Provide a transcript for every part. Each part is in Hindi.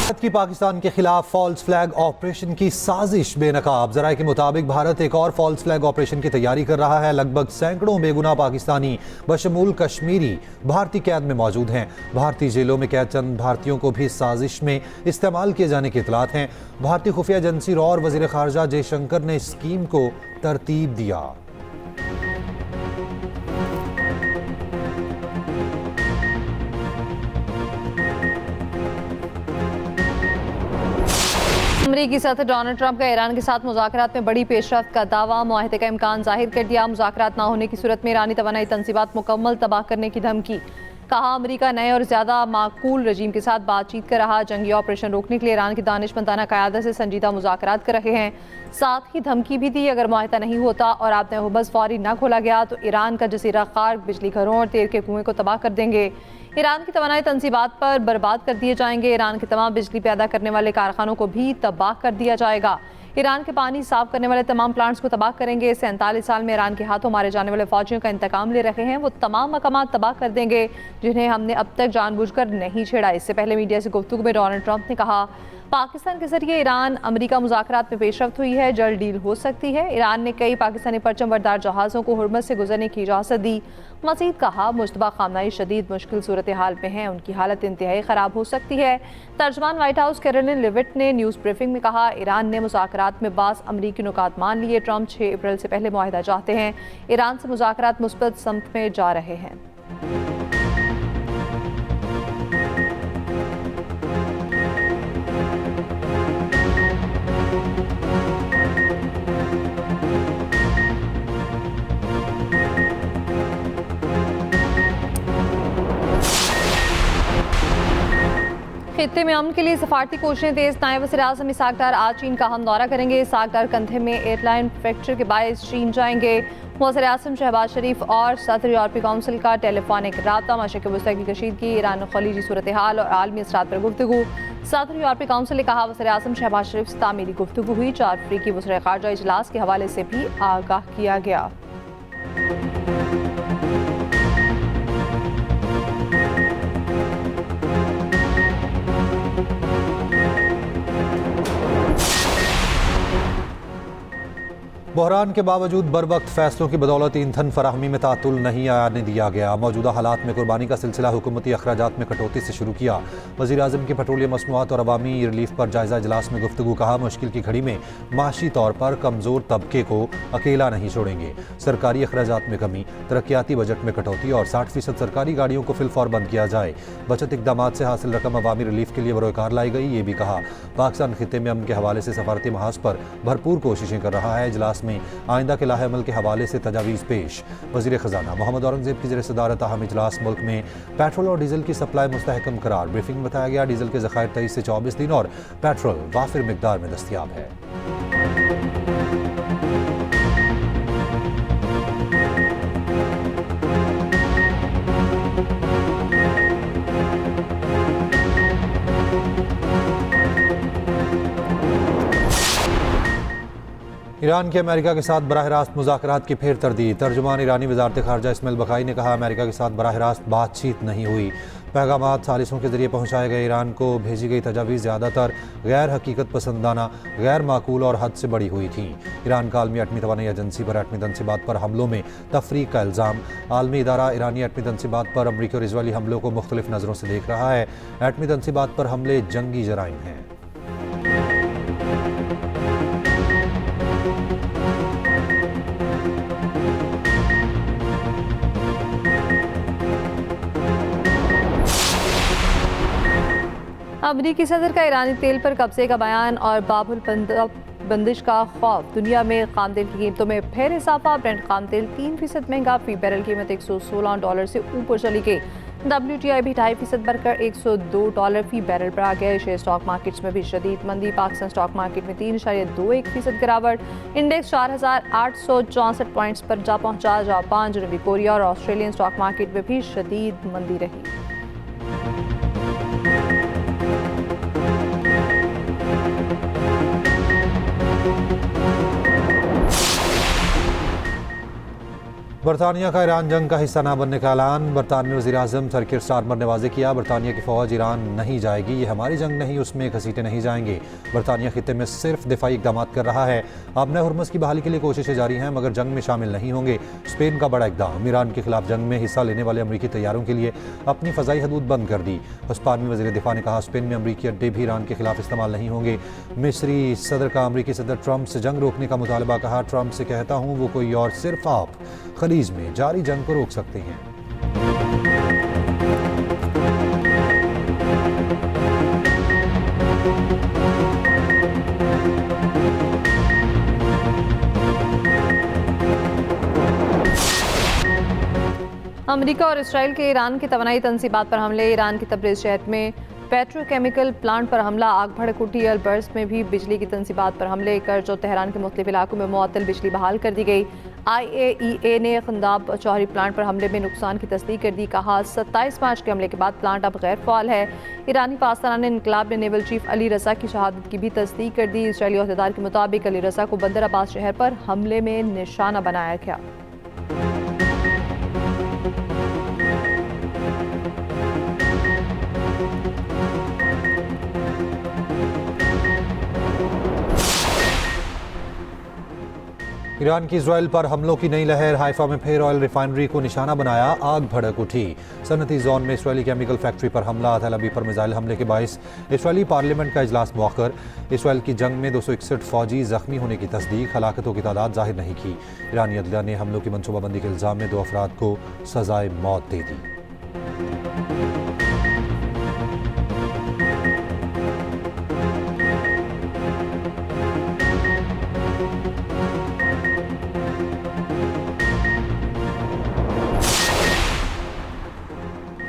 भारत की पाकिस्तान के खिलाफ फॉल्स फ्लैग ऑपरेशन की साजिश बेनकाब। जराये के मुताबिक भारत एक और फॉल्स फ्लैग ऑपरेशन की तैयारी कर रहा है। लगभग सैकड़ों बेगुनाह पाकिस्तानी बशमूल कश्मीरी भारतीय कैद में मौजूद हैं। भारतीय जेलों में कैद चंद भारतीयों को भी साजिश में इस्तेमाल किए जाने की इतलात हैं। भारतीय खुफिया एजेंसी रॉ और वजीर खारजा जयशंकर ने इस स्कीम को तरतीब दिया। अमरीकी सदर डोनाल्ड ट्रंप का ईरान के साथ मुज़ाकरात में बड़ी पेशरफ्त का दावा, मुआहदे का इम्कान जाहिर कर दिया। मुज़ाकरात ना होने की सूरत में ईरानी तवानाई तंसीबात मुकम्मल तबाह करने की धमकी। कहा, अमरीका नए और ज़्यादा माकूल रजीम के साथ बातचीत कर रहा। जंगी ऑपरेशन रोकने के लिए ईरान की दानिशमंदाना क़यादत से संजीदा मुज़ाकरात कर रहे हैं। साथ ही धमकी भी दी, अगर मुआहदा नहीं होता और आपने हुबस फौरी न खोला गया तो ईरान का जजीरा खार, बिजली घरों और तेल के कुएं को तबाह कर देंगे। ईरान की तवानाई तंसीबात पर बर्बाद कर दिए जाएंगे। ईरान के तमाम बिजली पैदा करने वाले कारखानों को भी तबाह कर दिया जाएगा। ईरान के पानी साफ करने वाले तमाम प्लांट्स को तबाह करेंगे। 47 साल में ईरान के हाथों मारे जाने वाले फौजियों का इंतकाम ले रहे हैं। वो तमाम मकामात तबाह कर देंगे जिन्हें हमने अब तक जानबूझकर नहीं छेड़ा। इससे पहले मीडिया से गुफ्तगू में डोनाल्ड ट्रंप ने कहा, पाकिस्तान के जरिए ईरान अमरीका मुज़ाकरात में पेशरफ्त हुई है, जल्द डील हो सकती है। ईरान ने कई पाकिस्तानी परचम बरदार जहाज़ों को हुर्मस से गुजरने की इजाज़त दी। मज़ीद कहा, मुश्तबा खामनाई शदीद मुश्किल सूरत हाल में हैं, उनकी हालत इंतहाई ख़राब हो सकती है। तर्जमान व्हाइट हाउस कैरोलिन लिविट ने न्यूज़ ब्रीफिंग में कहा, ईरान ने मुज़ाकरात में बास अमरीकी नुकात मान लिए। ट्रंप 6 अप्रैल से पहले मुआहदा चाहते हैं। ईरान से मुज़ाकरात मुस्बत समत में जा रहे हैं। खित्ते में अमन के लिए सफारती कोशिशें तेज। नायब वज़ीर-ए-आज़म इसहाक डार आज चीन का हम दौरा करेंगे। इसहाक डार कंधे में एयरलाइन फ्रैक्चर के बायस चीन जाएंगे। वज़ीर-ए-आज़म शहबाज शरीफ और सदर यूरोपीय काउंसिल का टेलीफोनिक रब्ता, मशरिक़ वस्ती की कशीदगी, ईरान खलीजी सूरत हाल और आलमी असरात पर गुफ्तगू। सदर यूरोपीय काउंसिल ने कहा, वज़ीर-ए-आज़म शहबाज शरीफ से तामीरी गुफ्तगू हुई। 4 अफ्रीकी वज़ीर ख़ारजा इजलास के हवाले से भी आगाह किया गया। बहरान के बावजूद बरवक्त फैसलों की बदौलत ईंधन फराहमी में तातुल नहीं आने दिया गया। मौजूदा हालात में कुर्बानी का सिलसिला हुकूमती अखराजात में कटौती से शुरू किया। वज़ीर-ए-आज़म की पेट्रोलियम मसनूआत और अवामी रिलीफ पर जायजा इजलास में गुफ्तगू। कहा, मुश्किल की घड़ी में माशी तौर पर कमज़ोर तबके को अकेला नहीं छोड़ेंगे। सरकारी अखराजात में कमी, तरक्याती बजट में कटौती और 60% सरकारी गाड़ियों को फिलफौर बंद किया जाए। बचत इकदामात से हासिल रकम अवामी रिलीफ के लिए बरोकार लाई गई। ये भी कहा, पाकिस्तान खित्ते में अमन के हवाले से सफारती महाज पर भरपूर कोशिशें कर रहा है। इजलास में आइंदा के लाहे अमल के हवाले से तजावीज़ पेश। वज़ीर ख़जाना मोहम्मद औरंगज़ेब की ज़ेर सदारत अहम इजलास। मुल्क में पेट्रोल और डीजल की सप्लाई मुस्तहकम करार। ब्रीफिंग में बताया गया, डीजल के ज़खायर 23 से 24 दिन और पेट्रोल वाफिर मिकदार में दस्तियाब है। ईरान के अमेरिका के साथ बराह रास्त मुज़ाकरात की फिर तरदीद। तर्जुमान ईरानी वज़ारत ख़ारजा इस्माइल बक़ाई ने कहा, अमेरिका के साथ बराह रास्त बातचीत नहीं हुई। पैगामात सालिसों के जरिए पहुँचाए गए। ईरान को भेजी गई तजावीज़ ज़्यादातर गैर हकीकत पसंदाना, गैर माकूल और हद से बड़ी हुई थी। ईरान का आलमी एटमी तवानाई एजेंसी पर एटमी तंसीबात पर हमलों में तफरीक का इल्ज़ाम। आलमी इदारा ईरानी एटमी तंसीबात पर अमरीकी और इजरायली हमलों को मुख्तलिफ नज़रों से देख रहा है। एटमी तंसीबात पर हमले जंगी जराइम हैं। अमरीकी सदर का ईरानी तेल पर कब्जे का बयान और बाबुल बंदिश का खौफ। दुनिया में खाम तेल की कीमतों में फिर इजाफा। ब्रेंट खाम तेल 3% महंगा। फी बैरल कीमत $116 से ऊपर चली गई। WTI भी 2.5% बढ़कर $102 फी बैरल पर आ गया। एशिया स्टॉक मार्केट्स में भी शदीद मंदी। पाकिस्तान स्टॉक मार्केट में 3.21% गिरावट। इंडेक्स 4,864 पॉइंट्स पर जा पहुंचा। जापान, जनूबी कोरिया और ऑस्ट्रेलियन स्टॉक मार्केट में भी शदीद मंदी रही। बरतानिया का ईरान जंग का हिस्सा न बनने का ऐलान। बरतानवी वज़ीर-ए-आज़म सर कीर स्टारमर ने वाज़ेह किया, बरतानिया की फ़ौज ईरान नहीं जाएगी, ये हमारी जंग नहीं, उसमें घसीटे नहीं जाएंगे। बरतानिया खित्ते में सिर्फ दिफाई इक़दाम कर रहा है। आबना हुर्मुज़ की बहाली के लिए कोशिशें जारी हैं, मगर जंग में शामिल नहीं होंगे। स्पेन का बड़ा इक़दाम, ईरान के खिलाफ जंग में हिस्सा लेने वाले अमरीकी तैयारों के लिए अपनी फ़ज़ाई हदूद बंद कर दी। स्पेनी वज़ीर दिफा ने कहा, स्पेन में अमरीकी अड्डे भी ईरान के खिलाफ इस्तेमाल नहीं होंगे। मिस्री सदर का अमरीकी सदर ट्रंप से जंग रोकने का मुतालबा। कहा, ट्रंप से कहता हूँ वो कोई और, सिर्फ आप खलीज में जारी जंग को रोक सकते हैं। अमेरिका और इसराइल के ईरान की तवानाई तंसीबात पर हमले। ईरान की तब्रीज़ शहर में पेट्रोकेमिकल प्लांट पर हमला, आग भड़क उठी। अल्बर्स में भी बिजली की तंसीबात पर हमले कर जो तेहरान के मुख्तलिफ इलाकों में मुअत्तल बिजली बहाल कर दी गई। IAEA ने खंदाब चौहरी प्लांट पर हमले में नुकसान की तस्दीक कर दी। कहा, 27 मार्च के हमले के बाद प्लांट अब गैर फ़ाल है। ईरानी पाकिस्तान इनकलाब ने नेवल चीफ अली रज़ा की शहादत की भी तस्दीक कर दी। इसराइली अहदेदार के मुताबिक अली रज़ा को बंदर अब्बास शहर पर हमले में निशाना बनाया गया। ईरान की इजराइल पर हमलों की नई लहर। हाइफा में फिर ऑयल रिफाइनरी को निशाना बनाया, आग भड़क उठी। सनती जोन में इसराइली केमिकल फैक्ट्री पर हमला। तेल अवीव पर मिसाइल हमले के बायस इसराइली पार्लियामेंट का इजलास मुअख्खर। इसराइल की जंग में 261 फौजी जख्मी होने की तस्दीक, हलाकतों की तादाद जाहिर नहीं की। ईरानी अदलिया ने हमलों की मनसूबाबंदी के इल्ज़ाम में 2 अफराद को सजाए मौत दे दी।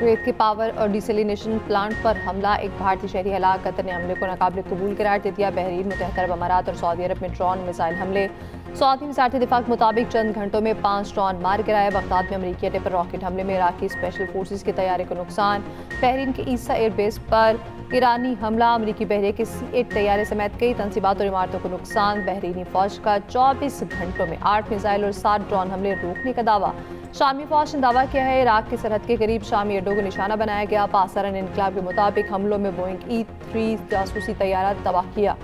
कुवैत के पावर और डिसलिनेशन प्लांट पर हमला, एक भारतीय शहरी हलाक। कतर ने हमले को नाकाबिल कबूल करार दे दिया। बहरीन, मुतहदा अरब अमारात और सऊदी अरब में ड्रोन मिसाइल हमले। सऊदी वज़ारत दिफा के मुताबिक चंद घंटों में 5 ड्रोन मार गिराए। बगदाद में अमरीकी अड्डे पर रॉकेट हमले में इराकी स्पेशल फोर्सेज की तैयारी को नुकसान। बहरीन के ईसा एयरबेस पर ईरानी हमला, अमरीकी बहरे के C-8 तैयारे समेत कई तंसीबात और इमारतों को नुकसान। बहरीनी फौज का 24 घंटों में 8 मिसाइल और 7 ड्रोन हमले रोकने का दावा। शामी फौज ने दावा किया है, इराक की सरहद के करीब शामी अड्डों को निशाना बनाया गया। पाकिस्तान इनकलाब के मुताबिक हमलों में बोइंग E-3 जासूसी तैयारा तबाह किया।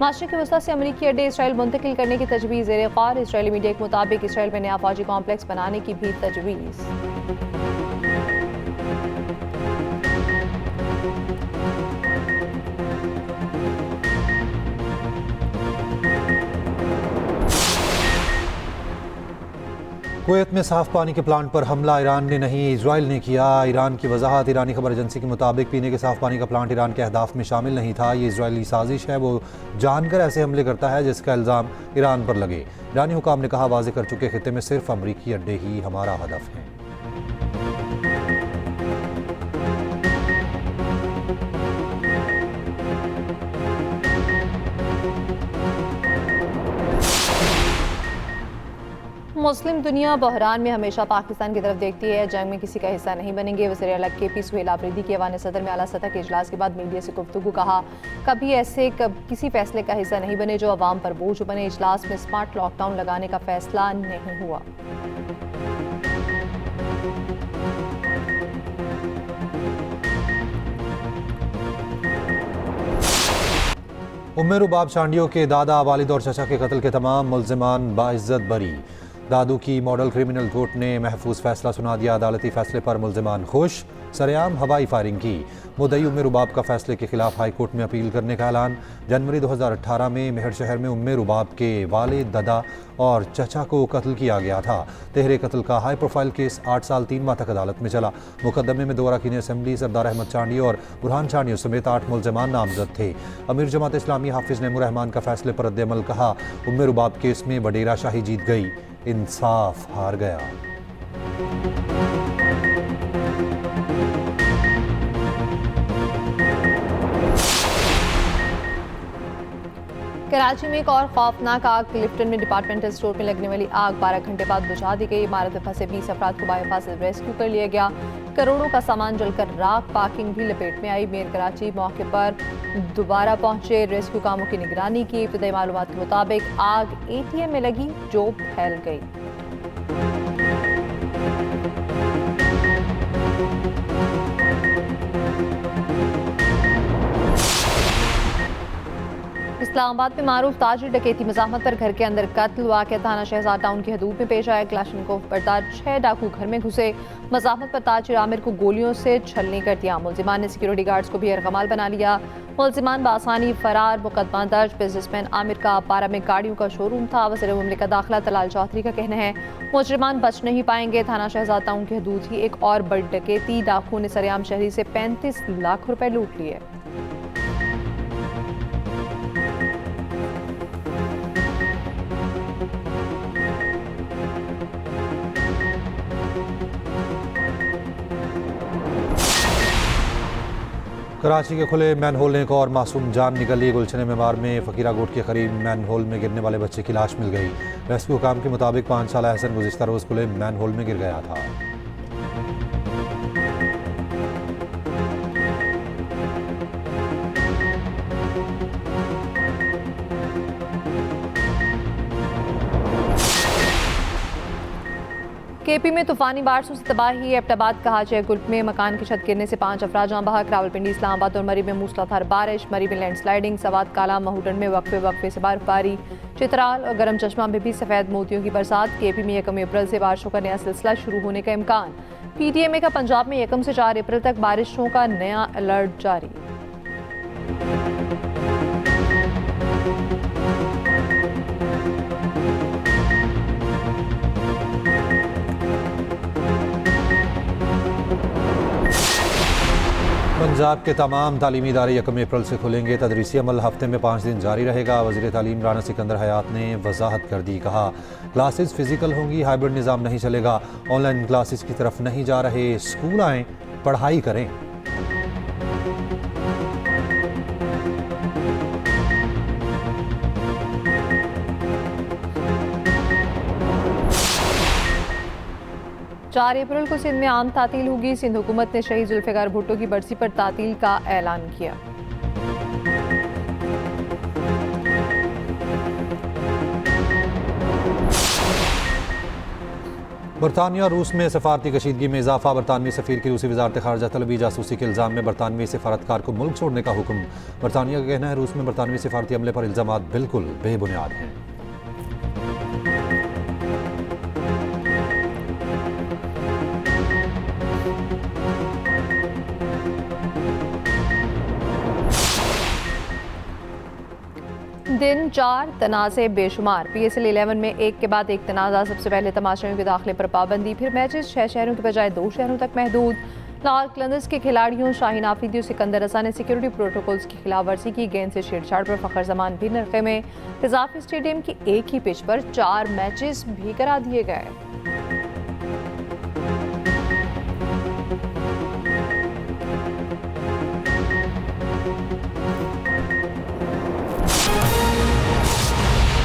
मशरिक़ वस्ता से अमरीकी अड्डे इसराइल मुंतकिल करने की तजवीज़ ज़ेर ग़ौर। इसराइली मीडिया के मुताबिक इसराइल में नया फौजी कॉम्प्लेक्स बनाने की भी तजवीज़। कुवैत में साफ पानी के प्लांट पर हमला, ईरान ने नहीं इजराइल ने किया। ईरान की वजाहत। ईरानी खबर एजेंसी के मुताबिक पीने के साफ पानी का प्लांट ईरान के अहदाफ में शामिल नहीं था। ये इजरायली साजिश है, वो जानकर ऐसे हमले करता है जिसका इल्ज़ाम ईरान पर लगे। ईरानी हुकाम ने कहा, वाज़ेह कर चुके खित्ते में सिर्फ अमरीकी अड्डे ही हमारा हदफ है। मुस्लिम दुनिया बहरान में हमेशा पाकिस्तान की तरफ देखती है, जंग में किसी का हिस्सा नहीं बनेंगे। वज़ीर आला KP सुहेल आफरीदी की ऐवान सदर में आला सतह के इजलास के बाद मीडिया से गुफ्तगू। कहा, कभी ऐसे किसी फैसले का हिस्सा नहीं बने जो अवाम पर बोझ बने। इजलास में स्मार्ट लॉकडाउन लगाने का फैसला नहीं हुआ। उम्मे रुबाब शांडियों के दादा, वालिद और चचा के कत्ल के तमाम मुल्ज़िमान बाइज्जत बरी। दादू की मॉडल क्रिमिनल कोर्ट ने महफूज फैसला सुना दिया। अदालती फैसले पर मुल्ज़िमान खुश। सरेआम हवाई फायरिंग की। मुद्दई उम्मे रुबाब का फैसले के खिलाफ हाई कोर्ट में अपील करने का ऐलान। जनवरी 2018 में मेहर शहर में उम्मे रुबाब के वालिद, दादा और चचा को कत्ल किया गया था। तेहरे कत्ल का हाई प्रोफाइल केस 8 साल 3 माह तक अदालत में चला। मुकदमे में 2 अरकान असम्बली सरदार अहमद चांडी और बुरहान चांडी समेत 8 मुल्ज़िमान नामजद थे। अमीर जमात इस्लामी हाफिज़ नईमुर रहमान का फैसले पर रद्द-ए-अमल। कहा, उम्मे रुबाब केस में वडेरा शाही जीत गई, इंसाफ हार गया। कराची में एक और खौफनाक आग। क्लिफ्टन में डिपार्टमेंटल स्टोर में लगने वाली आग 12 घंटे बाद बुझा दी गई। इमारत में फंसे 20 अफराद को बायफासिल रेस्क्यू कर लिया गया। करोड़ों का सामान जलकर राख। पार्किंग भी लपेट में आई। मेयर कराची मौके पर दोबारा पहुंचे, रेस्क्यू कामों की निगरानी की। इब्तदाई मालूमात के मुताबिक आग ATM में लगी जो फैल गई। इस्लामाबाद में मारूफ ताजिर डकैती मज़ाहमत पर घर के अंदर कत्ल। वाक़या थाना शहजाद टाउन की हदूद में पेश आया। क्लाशनकोव बरदार 6 डाकू घर में घुसे, मज़ाहमत पर ताजिर आमिर को गोलियों से छलनी कर दिया। मुलजिमान ने सिक्योरिटी गार्ड्स को भी अरगमाल बना लिया। मुलजिमान बासानी फरार। मुकदमा दर्ज। बिजनेसमैन आमिर का पारा में गाड़ियों का शोरूम था। वज़ीर मुमलिकत दाखिला तलाल चौधरी का कहना है मुजरिमान बच नहीं पाएंगे। थाना शहजाद टाउन की हदूद ही एक और बड़ी डकैती। डाकुओं ने सरेआम शहरी से 35 लाख रुपए लूट लिए। कराची के खुले मैनहोल ने एक और मासूम जान निकली। गुलशन मेमार में फकीरा गोट के करीब मैनहोल में गिरने वाले बच्चे की लाश मिल गई। रेस्क्यू काम के मुताबिक 5 साल एहसन गुज़िश्ता रोज़ खुले मैनहोल में गिर गया था। केपी में तूफानी बारिशों से तबाही। एबटाबाद कहाचे गुल्प में मकान की छत गिरने से 5 अफराद जहां बहक। रावलपिंडी, इस्लामाबाद और मरी में मूसलाधार बारिश। मरी में लैंडस्लाइडिंग। सवात काला महूडन में वक्फे से बर्फबारी। चित्राल और गरम चश्मा में भी सफ़ेद मोतियों की बरसात। केपी में 1 अप्रैल से बारिशों का नया सिलसिला शुरू होने का इम्कान। PTMA का पंजाब में 1 से 4 अप्रैल तक बारिशों का नया अलर्ट जारी। पंजाब के तमाम तालीमी इदारे 1 अप्रैल से खुलेंगे। तदरीसी अमल हफ्ते में 5 दिन जारी रहेगा। वज़ीर तालीम राना सिकंदर हयात ने वजाहत कर दी। कहा क्लासेस फिजिकल होंगी, हाइब्रिड निज़ाम नहीं चलेगा। ऑनलाइन क्लासेस की तरफ नहीं जा रहे, स्कूल आएँ, पढ़ाई करें। चार अप्रैल को सिंध में आम तातील होगी। सिंध हुकूमत ने शहीद जुल्फ़िकार भुट्टो की बरसी पर तातील का ऐलान किया। बरतानिया और रूस में सफारती कशीदगी में इजाफा। बरतानवी सफ़ीर की रूसी वजारत ख़ारजा तलबी जासूसी के इल्ज़ाम में बरतानवी सफारतकार को मुल्क छोड़ने का हुक्म। बरतानिया का कहना है रूस में बरतानवी सफारती अमले पर इल्ज़ामात बिल्कुल बेबुनियाद हैं। दिन 4 तनाज़े बेशुमार। PSL 11 में एक के बाद एक तनाज़ा। सबसे पहले तमाशाइयों के दाखिले पर पाबंदी, फिर मैचेस 6 शहरों के बजाय 2 शहरों तक महदूद। लाहौर कलंदर्स के खिलाड़ियों शाहीन आफरीदी और सिकंदर रजा ने सिक्योरिटी प्रोटोकॉल्स की खिलाफ वर्जी की। गेंद से छेड़छाड़ पर फ़खर जमान भी नरखे में। कज़ाफ़ी स्टेडियम की एक ही पिच पर 4 मैचेस भी करा दिए गए।